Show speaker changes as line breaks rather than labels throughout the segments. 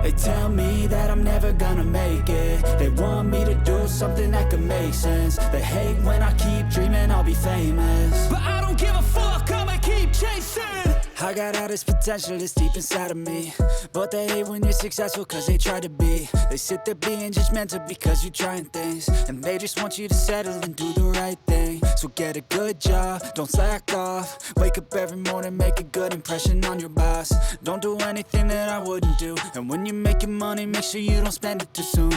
They tell me that I'm never gonna make it. They want me to do something that could make sense. They hate when I keep dreaming I'll be famous, but I don't give a fuck, I'ma keep chasing. I got all this potential that's deep inside of me, but they hate when you're successful cause they try to be. They sit there being judgmental because you're trying things, and they just want you to settle and do the right thing. So get a good job, don't slack off. Wake up every morning, make a good impression on your boss. Don't do anything that I wouldn't do, and when you're making money, make sure you don't spend it too soon.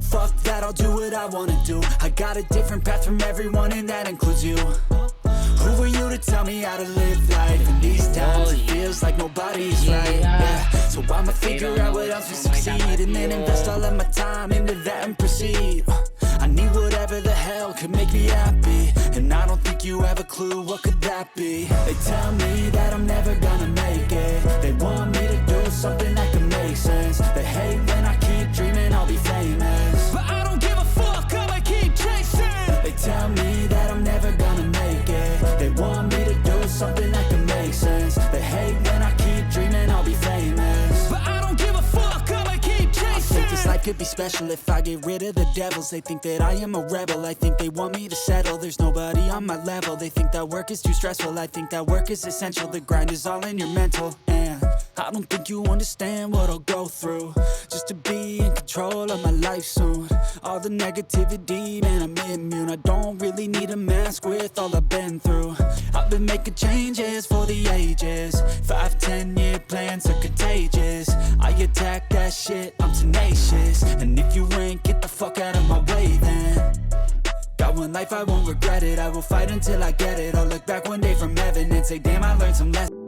Fuck that, I'll do what I wanna do. I got a different path from everyone, and that includes you. Who are you to tell me how to live life? In these times it feels like nobody's right, yeah. So I'ma figure out what else will succeed, and then invest all of my time into that and proceed. I need whatever the hell could make me happy, and I don't think you have a clue what could that be. They tell me that I'm never gonna make it. They want me to do something that could make sense. They hate when I keep dreaming I'll be famous, but I don't give a fuck, I'ma keep chasing. They tell me that I'm never gonna make it. They want me to do something that can make sense. They hate when I keep dreaming I'll be famous, but I don't give a fuck, I'ma keep chasing. I think this life could be special if I get rid of the devils. They think that I am a rebel, I think they want me to settle. There's nobody on my level. They think that work is too stressful, I think that work is essential. The grind is all in your mental, and I don't think you understand what I'll go through just to be in control of my life soon. All the negativity, man, I'm immune. I don't really need a mask with all I've been through. I've been making changes for the ages. 5-10 year plans are contagious. I attack that shit, I'm tenacious. And if you ain't, get the fuck out of my way then. Got one life, I won't regret it. I will fight until I get it. I'll look back one day from heaven and say, damn, I learned some lessons.